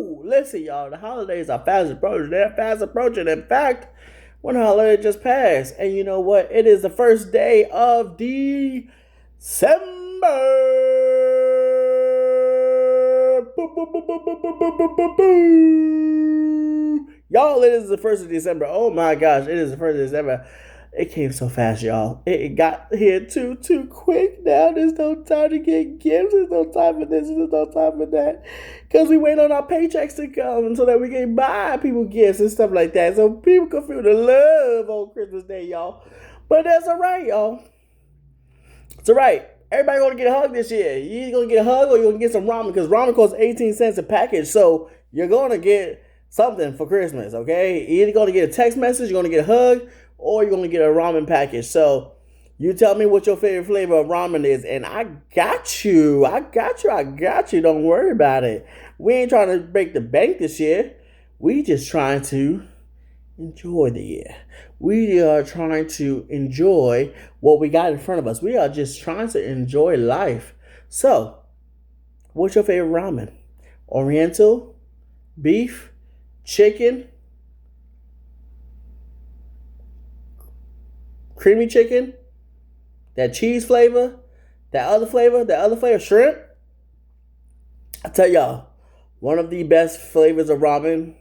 Woo! Listen, y'all, the holidays are fast approaching. They're fast approaching. In fact, one holiday just passed. And you know what? It is the first day of December. Boo, boo, boo, boo, boo, boo, boo, boo, boo, boo. Y'all, it is the 1st of December. Oh my gosh, it is the 1st of December. It came so fast, y'all. It got here too quick. Now there's no time to get gifts. There's no time for this. There's no time for that. Because we wait on our paychecks to come so that we can buy people gifts and stuff like that. So people can feel the love on Christmas Day, y'all. But that's all right, y'all. It's all right. Everybody gonna get a hug this year. You either gonna get a hug or you're gonna get some ramen, because ramen costs 18 cents a package. So you're gonna get something for Christmas, okay? You're either gonna get a text message, you're gonna get a hug, or you're gonna get a ramen package. So you tell me what your favorite flavor of ramen is, and I got you. Don't worry about it. We ain't trying to break the bank this year. We just trying to enjoy the year. We are trying to enjoy what we got in front of us. We are just trying to enjoy life. So, what's your favorite ramen? Oriental, beef, chicken, creamy chicken, that cheese flavor, that other flavor, shrimp. I tell y'all, one of the best flavors of ramen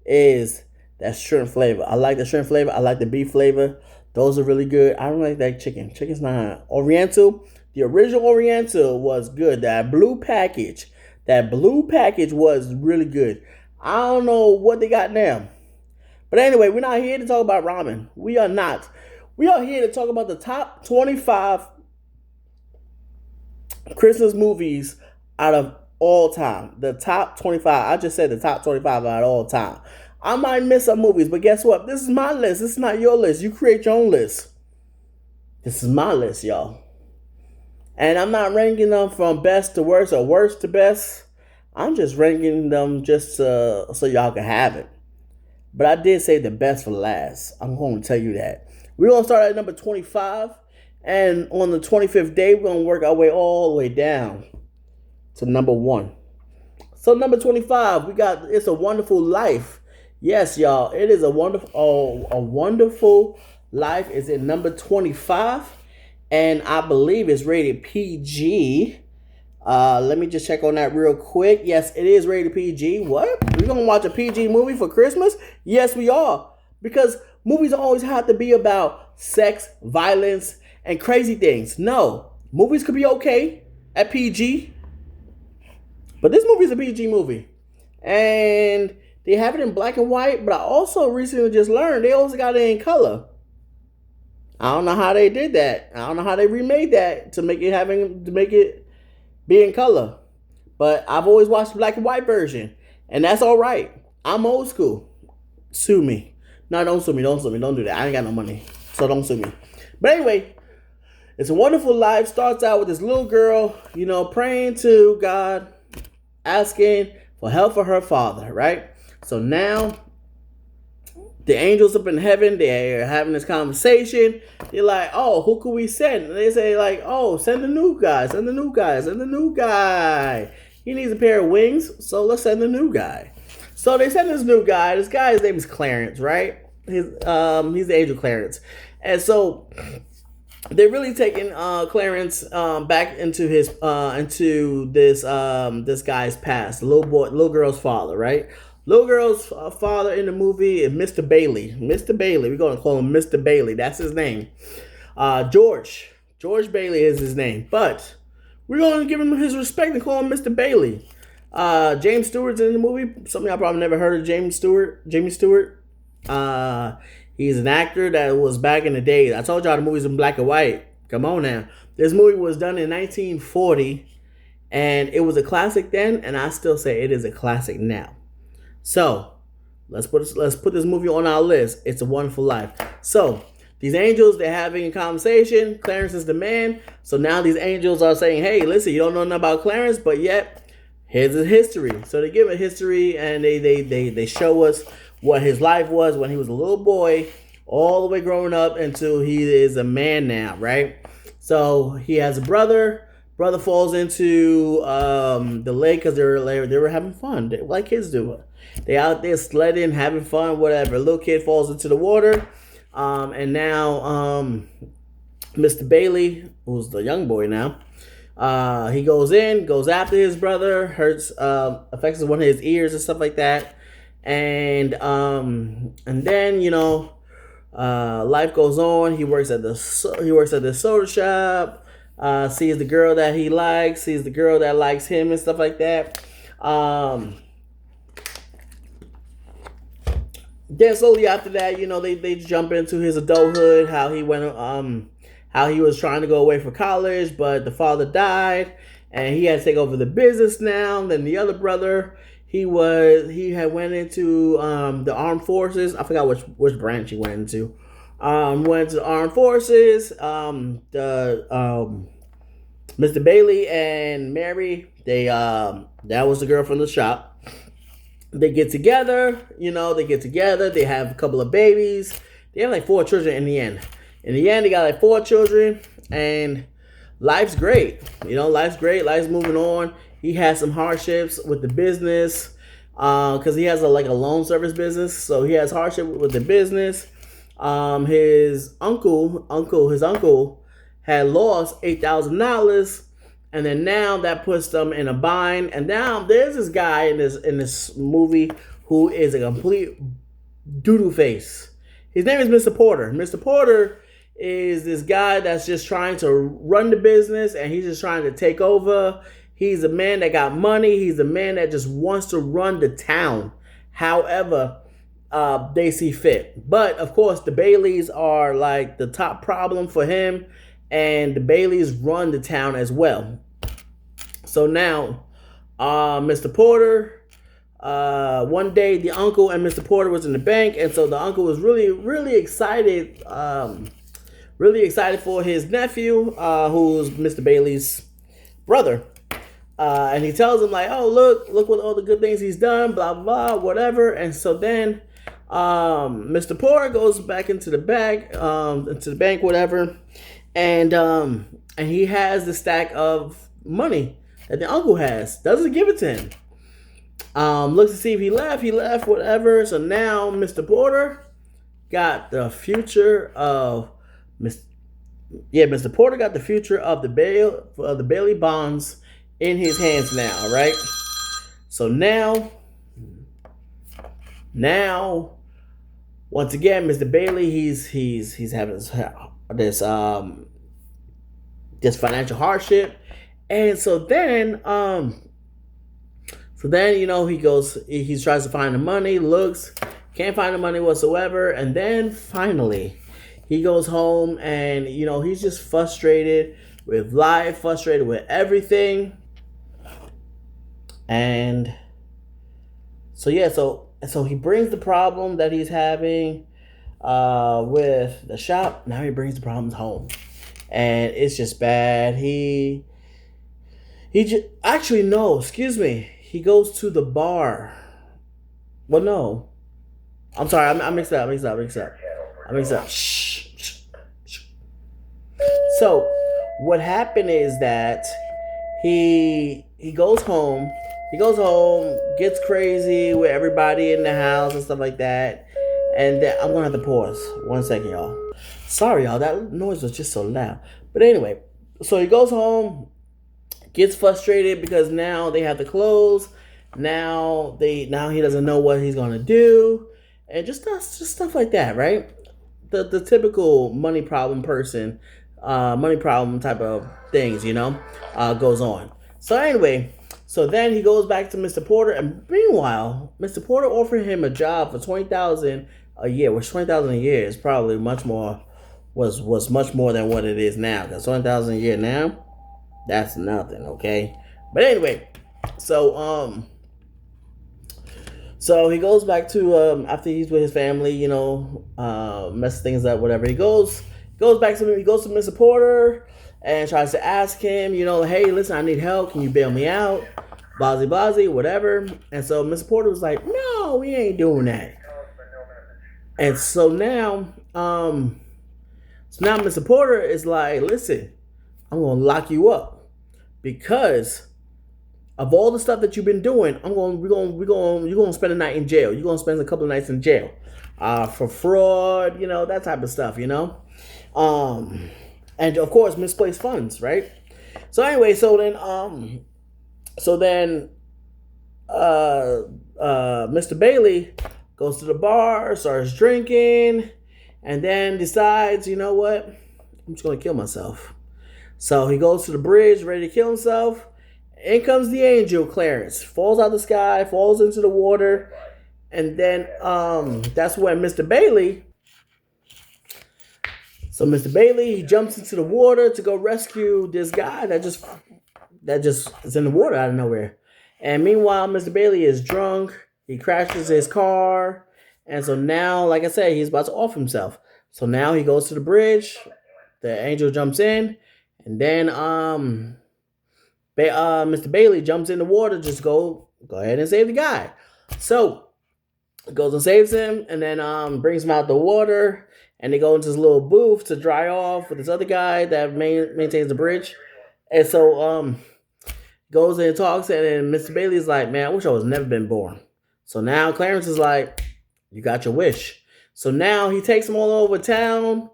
is that shrimp flavor. I like the shrimp flavor. I like the beef flavor. Those are really good. I don't like that chicken. Chicken's not. Oriental, the original Oriental was good. That blue package was really good. I don't know what they got now. But anyway, we're not here to talk about ramen. We are not. We are here to talk about the top 25 Christmas movies out of all time. The top 25. I just said the top 25 out of all time. I might miss some movies, but guess what? This is my list. This is not your list. You create your own list. This is my list, y'all. And I'm not ranking them from best to worst or worst to best. I'm just ranking them just so y'all can have it. But I did say the best for last. I'm going to tell you that. We're going to start at number 25. And on the 25th day, we're going to work our way all the way down to number 1. So number 25, we got It's a Wonderful Life. Yes, y'all, it is a wonderful life is in number 25, and I believe it's rated PG. Let me just check on that real quick. Yes, it is rated PG. What? We're gonna watch a PG movie for Christmas? Yes, we are, because movies always have to be about sex, violence, and crazy things. No, movies could be okay at PG, but this movie is a PG movie, and they have it in black and white, but I also recently just learned they also got it in color. I don't know how they did that. I don't know how they remade that to make it be in color. But I've always watched the black and white version, and that's all right. I'm old school. Sue me. No, don't sue me. Don't do that. I ain't got no money, so don't sue me. But anyway, It's a Wonderful Life starts out with this little girl, praying to God, asking for help for her father, right? So now, the angels up in heaven, they're having this conversation. They're like, oh, who could we send? And they say, like, oh, send the new guy. He needs a pair of wings, so let's send the new guy. So they send this new guy. This guy's name is Clarence, right? He's the angel Clarence. And so they're really taking Clarence back into his this guy's past, little girl's father, right? Little girl's father in the movie is Mr. Bailey. Mr. Bailey, we're going to call him Mr. Bailey. That's his name. George Bailey is his name. But we're going to give him his respect and call him Mr. Bailey. James Stewart's in the movie. Some of y'all probably never heard of Jamie Stewart. He's an actor that was back in the day. I told y'all the movie's in black and white. Come on now. This movie was done in 1940. And it was a classic then. And I still say it is a classic now. So, let's put this movie on our list. It's a Wonderful Life. So, these angels, they're having a conversation. Clarence is the man. So now these angels are saying, hey, listen, you don't know nothing about Clarence, but yet, here's his history. So they give a history, and they show us what his life was when he was a little boy, all the way growing up until he is a man now, right? So he has a brother Brother falls into the lake because they were having fun, like kids do. They out there sledding, having fun, whatever. Little kid falls into the water, and now Mr. Bailey, who's the young boy now, he goes after his brother, affects one of his ears and stuff like that, and then life goes on. He works at the soda shop. Sees the girl that he likes, sees the girl that likes him, and stuff like that. Then slowly after that, they jump into his adulthood. How he was trying to go away for college, but the father died, and he had to take over the business now. Then the other brother, he had went into the armed forces. I forgot which branch he went into. Went to the armed forces. Mr. Bailey and Mary, that was the girl from the shop. They get together. They have a couple of babies. They have like 4 children in the end. In the end, they got like 4 children, and life's great. Life's great. Life's moving on. He has some hardships with the business, because he has a loan service business. So he has hardship with the business. His uncle had lost $8,000, and then now that puts them in a bind. And now there's this guy in this movie who is a complete doodle face. His name is Mr. Porter. Mr. Porter is this guy that's just trying to run the business, and he's just trying to take over. He's a man that got money. He's a man that just wants to run the town however they see fit. But of course, the Baileys are like the top problem for him, and the Baileys run the town as well. So now, Mr. Porter, one day the uncle and Mr. Porter was in the bank, and so the uncle was really, really excited, for his nephew, who's Mr. Bailey's brother. And he tells him like, "Oh, look what all the good things he's done, blah blah, whatever." And so then, Mr. Porter goes back into the bank, whatever, and he has the stack of money that the uncle has. Doesn't give it to him. Looks to see if he left, whatever. So now Mr. Porter got the future of Mr. Porter got the future of the Bailey bonds in his hands now, right? So now, once again, Mr. Bailey, he's having this financial hardship, and so then he tries to find the money, can't find the money whatsoever, and then finally he goes home, and he's just frustrated with life, frustrated with everything. And so he brings the problem that he's having with the shop. Now he brings the problems home, and it's just bad. He He goes to the bar. Well, no, I'm sorry. I mixed up. Shh. So what happened is that he goes home. He goes home, gets crazy with everybody in the house and stuff like that. And then I'm going to have to pause. 1 second, y'all. Sorry, y'all. That noise was just so loud. But anyway, so he goes home, gets frustrated because now they have to close. Now he doesn't know what he's going to do. And just stuff like that, right? The typical money problem person, money problem type of things, goes on. So anyway, so then he goes back to Mr. Porter, and meanwhile, Mr. Porter offered him a job for $20,000 a year, which $20,000 a year is probably much more, was much more than what it is now. Because $20,000 a year now, that's nothing, okay? But anyway, so he goes back to after he's with his family, mess things up, whatever. He goes to Mr. Porter and tries to ask him, hey, listen, I need help. Can you bail me out? Blasey, whatever. And so Mr. Porter was like, no, we ain't doing that. And so now Mr. Porter is like, listen, I'm going to lock you up. because of all the stuff that you've been doing. You're gonna spend a night in jail. You're gonna spend a couple of nights in jail, for fraud, that type of stuff, and of course misplaced funds, right? So anyway, so then Mr. Bailey goes to the bar, starts drinking, and then decides, you know what, I'm just gonna kill myself. So he goes to the bridge, ready to kill himself. In comes the angel, Clarence. Falls out the sky, falls into the water, and then that's when Mr. Bailey. So Mr. Bailey, he jumps into the water to go rescue this guy that just is in the water out of nowhere. And meanwhile, Mr. Bailey is drunk. He crashes his car, and so now, like I said, he's about to off himself. So now he goes to the bridge. The angel jumps in, and then Mr. Bailey jumps in the water. Just go ahead and save the guy. So goes and saves him, and then brings him out the water, and they go into this little booth to dry off with this other guy that maintains the bridge. And so goes and talks, and then Mr. Bailey's like, man, I wish I was never been born. So now Clarence is like, you got your wish. So now he takes him all over town,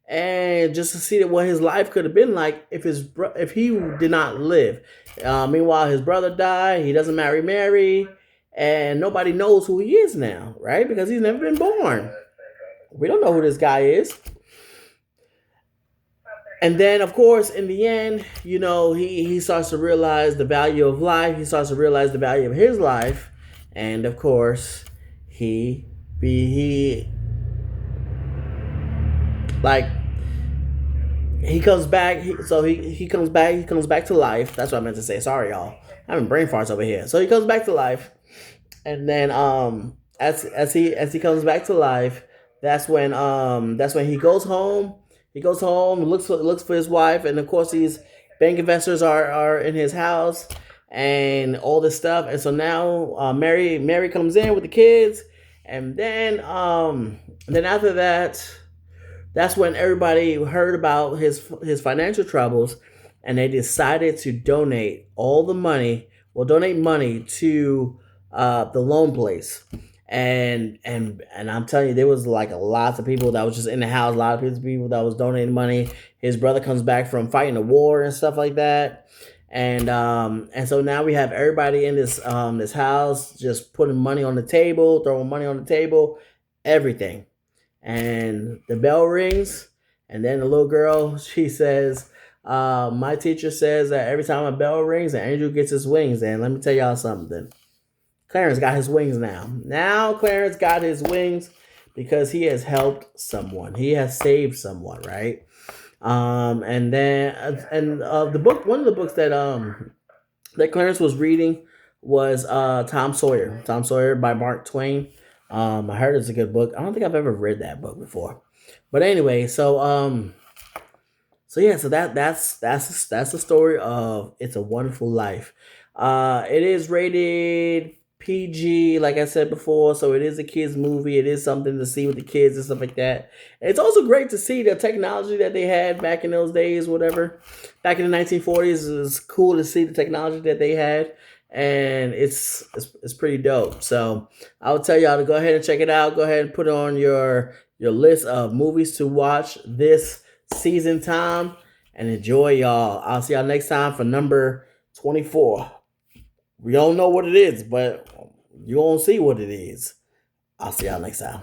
and just to see what his life could have been like if he did not live. Meanwhile, his brother died. He doesn't marry Mary, and nobody knows who he is now, right? Because he's never been born. We don't know who this guy is. And then, of course, in the end, he starts to realize the value of life. He starts to realize the value of his life. And, of course, he comes back. He comes back to life. That's what I meant to say. Sorry, y'all. I'm having brain farts over here. So he comes back to life. And then as he comes back to life, that's when he goes home. He goes home, looks for his wife, and of course these bank investors are in his house and all this stuff. And so now Mary comes in with the kids, and then after that, that's when everybody heard about his financial troubles, and they decided to donate money to the loan place. And I'm telling you, there was like lots of people that was just in the house, a lot of people that was donating money. His brother comes back from fighting a war and stuff like that. And so now we have everybody in this house just putting money on the table, throwing money on the table, everything. And the bell rings, and then the little girl, she says, my teacher says that every time a bell rings, an angel gets his wings. And let me tell y'all something. Clarence got his wings now. Now Clarence got his wings because he has helped someone. He has saved someone, right? And the book, one of the books that Clarence was reading was Tom Sawyer. Tom Sawyer by Mark Twain. I heard it's a good book. I don't think I've ever read that book before. But anyway, so that's the story of It's a Wonderful Life. It is rated PG, like I said before, so it is a kids movie. It is something to see with the kids and stuff like that. And it's also great to see the technology that they had back in those days, whatever. Back in the 1940s, it was cool to see the technology that they had, and it's pretty dope. So I would tell y'all to go ahead and check it out. Go ahead and put it on your list of movies to watch this season time, and enjoy, y'all. I'll see y'all next time for number 24. We don't know what it is, but you're going to see what it is. I'll see y'all next time.